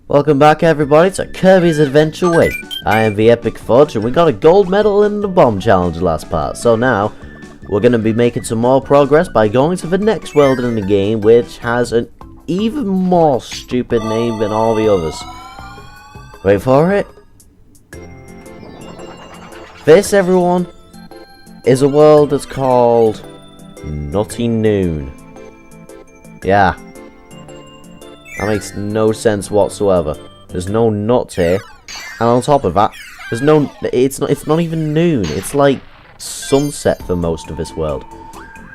Welcome back everybody to Kirby's Adventure Way. I am the Epic Fudge and we got a gold medal in the bomb challenge last part. So now, we're going to be making some more progress by going to the next world in the game, which has an even more stupid name than all the others. Wait for it. This, everyone, is a world that's called Nutty Noon. Yeah. That makes no sense whatsoever. There's no nuts here, and on top of that, there's no. It's not even noon. It's like sunset for most of this world.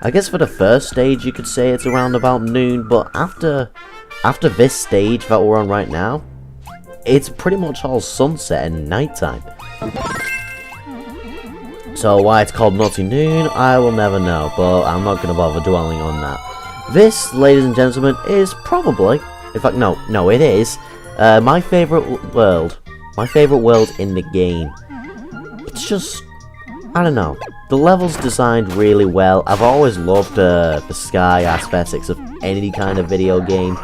I guess for the first stage, you could say it's around about noon, but after this stage that we're on right now, it's pretty much all sunset and nighttime. So why it's called Nutty Noon, I will never know, but I'm not gonna bother dwelling on that. This, ladies and gentlemen, is probably. In fact, no, it is my favorite world. My favorite world in the game. It's just, I don't know. The level's designed really well. I've always loved the sky aesthetics of any kind of video game,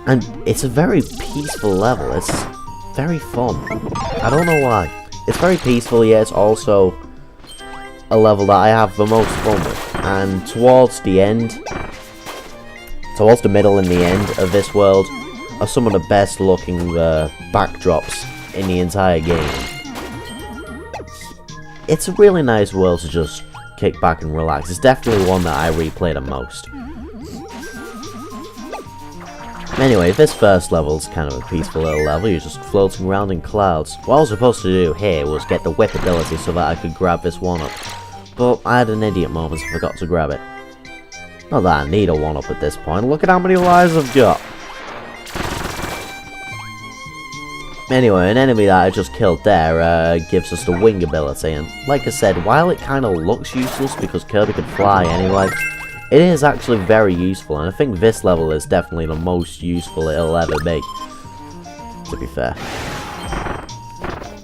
and it's a very peaceful level. It's very fun. I don't know why. It's very peaceful, yet it's also a level that I have the most fun with. And towards the end. Towards the middle and the end of this world are some of the best looking backdrops in the entire game. It's a really nice world to just kick back and relax. It's definitely one that I replay the most. Anyway, this first level is kind of a peaceful little level. You're just floating around in clouds. What I was supposed to do here was get the whip ability so that I could grab this one up. But I had an idiot moment and forgot to grab it. Not that I need a 1-up at this point. Look at how many lives I've got. Anyway, an enemy that I just killed there gives us the wing ability. And like I said, while it kind of looks useless because Kirby could fly anyway, it is actually very useful. And I think this level is definitely the most useful it'll ever be, to be fair.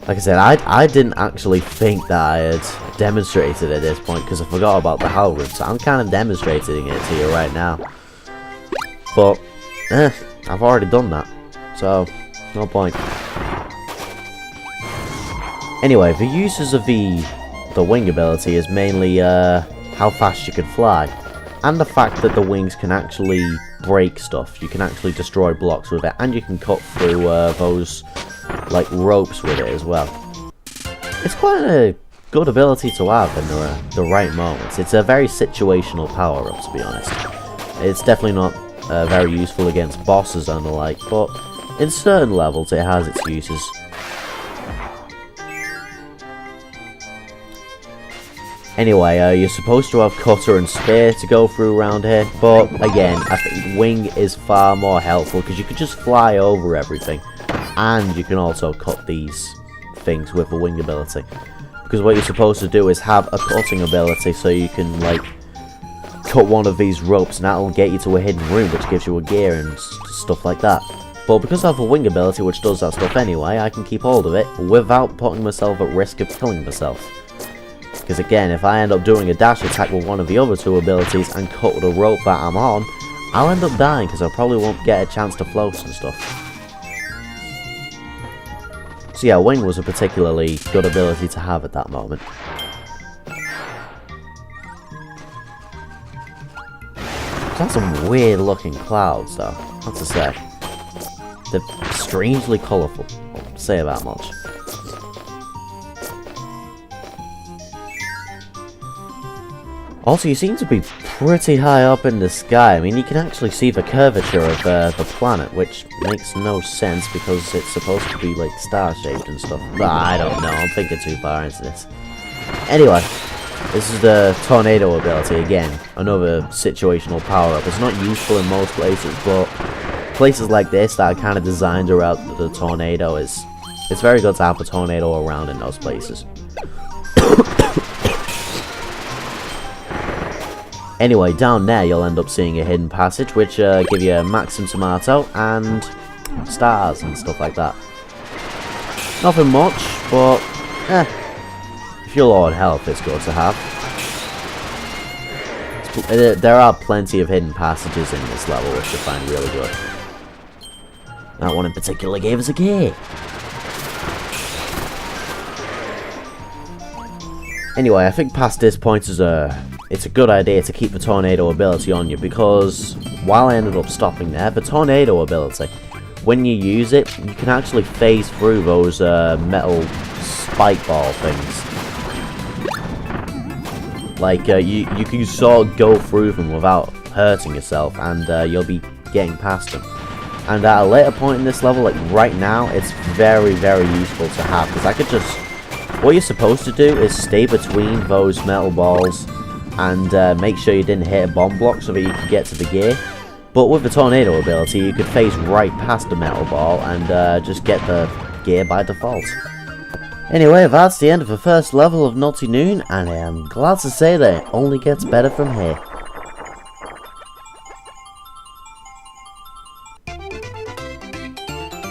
Like I said, I didn't actually think that I had demonstrated at this point because I forgot about the Howl route, so I'm kind of demonstrating it to you right now. But, I've already done that, so no point. Anyway, the uses of the wing ability is mainly how fast you can fly, and the fact that the wings can actually break stuff. You can actually destroy blocks with it, and you can cut through those like ropes with it as well. It's quite a good ability to have in the right moments. It's a very situational power-up, to be honest. It's definitely not very useful against bosses and the like, but in certain levels it has its uses. Anyway, you're supposed to have cutter and spear to go through around here, but again, I think wing is far more helpful because you can just fly over everything. And you can also cut these things with the wing ability. Because what you're supposed to do is have a cutting ability so you can, like, cut one of these ropes and that'll get you to a hidden room which gives you a gear and stuff like that. But because I have a wing ability which does that stuff anyway, I can keep hold of it without putting myself at risk of killing myself. Because again, if I end up doing a dash attack with one of the other two abilities and cut the rope that I'm on, I'll end up dying because I probably won't get a chance to float and stuff. So yeah, wing was a particularly good ability to have at that moment. That's some weird looking clouds though, I have to say. They're strangely colourful, I'll say that much. Also, you seem to be pretty high up in the sky. I mean, you can actually see the curvature of the planet, which makes no sense because it's supposed to be like star-shaped and stuff. But I don't know, I'm thinking too far into this. Anyway, this is the tornado ability again, another situational power-up. It's not useful in most places, but places like this that are kind of designed around the tornado it's very good to have a tornado around in those places. Anyway, down there you'll end up seeing a hidden passage which give you a maximum tomato and stars and stuff like that. Nothing much, but if you're low on health it's good to have. There are plenty of hidden passages in this level which I find really good. That one in particular gave us a key. Anyway, I think past this point it's a good idea to keep the tornado ability on you, because while I ended up stopping there, the tornado ability, when you use it, you can actually phase through those metal spike ball things. Like, you can sort of go through them without hurting yourself, and you'll be getting past them. And at a later point in this level, like right now, it's very, very useful to have, because I could just... What you're supposed to do is stay between those metal balls and make sure you didn't hit a bomb block so that you could get to the gear. But with the tornado ability, you could phase right past the metal ball and just get the gear by default. Anyway, that's the end of the first level of Naughty Noon, and I am glad to say that it only gets better from here.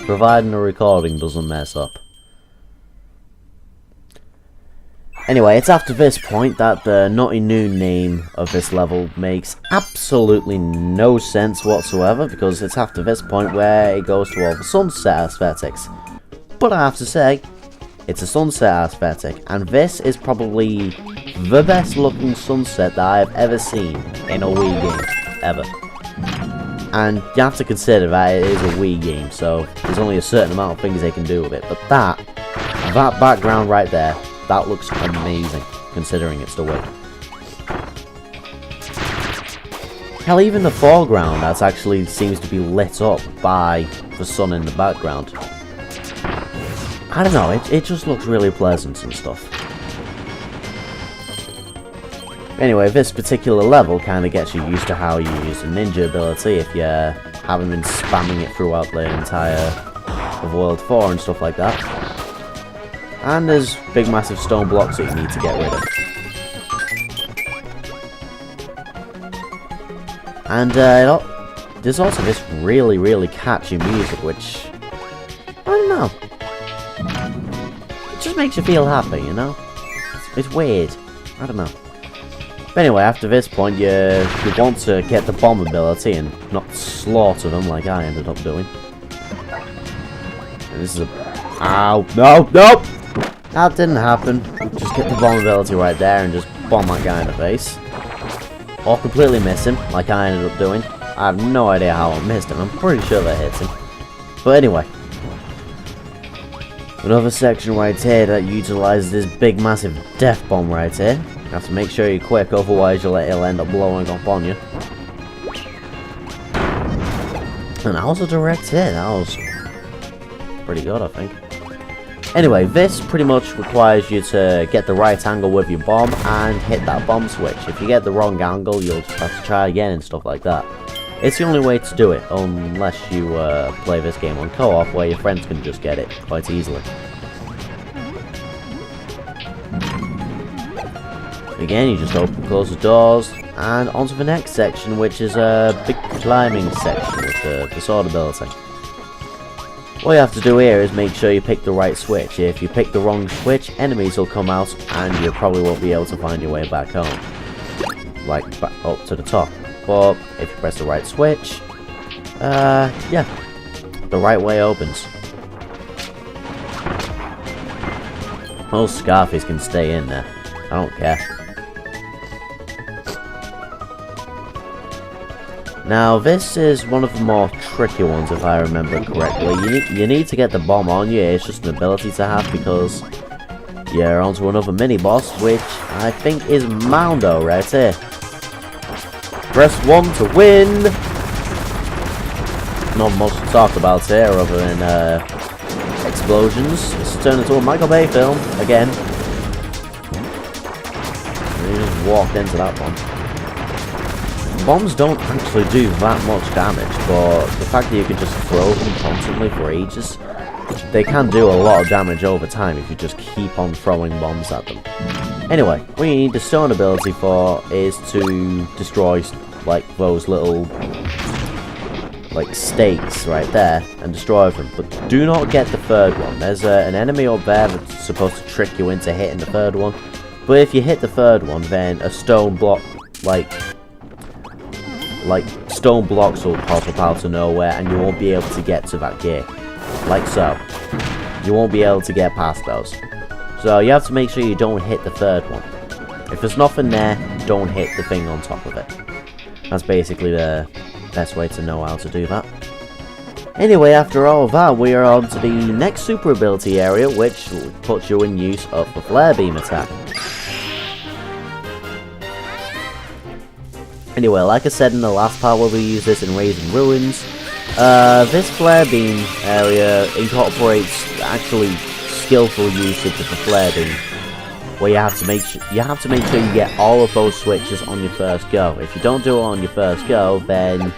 Providing the recording doesn't mess up. Anyway, it's after this point that the Naughty Noon name of this level makes absolutely no sense whatsoever, because it's after this point where it goes to all the sunset aesthetics. But I have to say, it's a sunset aesthetic, and this is probably the best looking sunset that I have ever seen in a Wii game, ever. And you have to consider that it is a Wii game, so there's only a certain amount of things they can do with it. But that background right there, that looks amazing, considering it's the Wii. Hell, even the foreground that actually seems to be lit up by the sun in the background. I don't know, it just looks really pleasant and stuff. Anyway, this particular level kind of gets you used to how you use the ninja ability if you haven't been spamming it throughout the entire of World 4 and stuff like that. And there's big massive stone blocks that you need to get rid of. And there's also this really, really catchy music, which, I don't know, it just makes you feel happy, you know? It's weird, I don't know. But anyway, after this point, you want to get the bomb ability and not slaughter them like I ended up doing. And this is a... Ow! No! No! That didn't happen. Just get the bomb ability right there and just bomb that guy in the face. Or completely miss him, like I ended up doing. I have no idea how I missed him. I'm pretty sure that hits him. But anyway. Another section right here that utilizes this big massive death bomb right here. You have to make sure you're quick, otherwise it'll end up blowing up on you. And that was a direct hit. That was pretty good, I think. Anyway, this pretty much requires you to get the right angle with your bomb and hit that bomb switch. If you get the wrong angle, you'll just have to try again and stuff like that. It's the only way to do it, unless you play this game on co-op, where your friends can just get it quite easily. Again, you just open and close the doors, and onto the next section, which is a big climbing section with the sword ability. What you have to do here is make sure you pick the right switch. If you pick the wrong switch, enemies will come out, and you probably won't be able to find your way back home. Like, back up to the top. But if you press the right switch, yeah, the right way opens. Most Scarfies can stay in there. I don't care. Now, this is one of the more tricky ones, if I remember correctly. You need to get the bomb on you. It's just an ability to have, because you're onto another mini-boss, which I think is Moundo right here. Press 1 to win! Not much to talk about here, other than explosions. It's turned into a Michael Bay film, again. You just walked into that one. Bombs don't actually do that much damage, but the fact that you can just throw them constantly for ages, they can do a lot of damage over time if you just keep on throwing bombs at them. Anyway, what you need the stone ability for is to destroy, like, those little, like, stakes right there, and destroy them. But do not get the third one. There's an enemy up there that's supposed to trick you into hitting the third one. But if you hit the third one, then a stone block, like stone blocks will pop up out of nowhere and you won't be able to get to that gear. Like so. You won't be able to get past those. So you have to make sure you don't hit the third one. If there's nothing there, don't hit the thing on top of it. That's basically the best way to know how to do that. Anyway, after all of that, we are on to the next super ability area, which puts you in use of the flare beam attack. Anyway, like I said in the last part where we use this in Raising Ruins, this flare beam area incorporates actually skillful usage of the flare beam, where you have to make sure you get all of those switches on your first go. If you don't do it on your first go, then,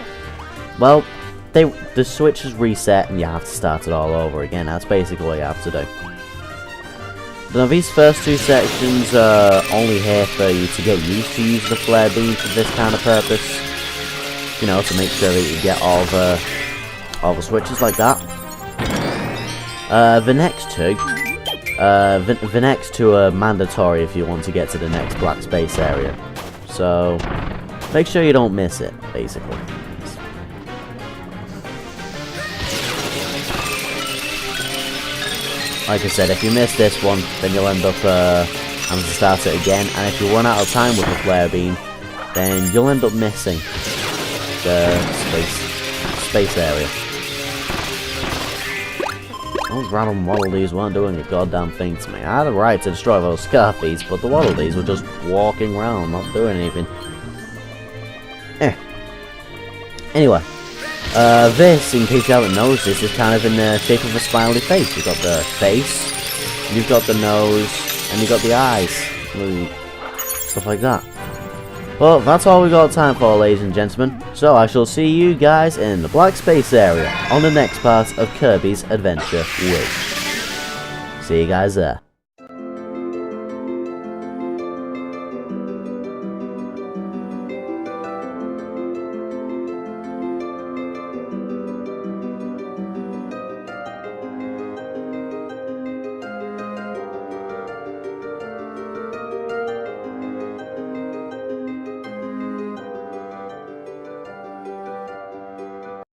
well, the switches reset and you have to start it all over again. That's basically what you have to do. Now, these first two sections are only here for you to get used to using the flare beam for this kind of purpose. You know, to make sure that you get all the switches like that. The next two are mandatory if you want to get to the next black space area. So, make sure you don't miss it, basically. Like I said, if you miss this one, then you'll end up having to start it again, and if you run out of time with the flare beam, then you'll end up missing the space area. Those random Waddle Dees weren't doing a goddamn thing to me. I had a right to destroy those Scarfies, but the Waddle Dees were just walking around, not doing anything. Anyway. This, in case you haven't noticed, this is kind of in the shape of a smiley face. You've got the face, you've got the nose, and you've got the eyes. Stuff like that. Well, that's all we got time for, ladies and gentlemen. So I shall see you guys in the black space area on the next part of Kirby's Adventure Wish. See you guys there.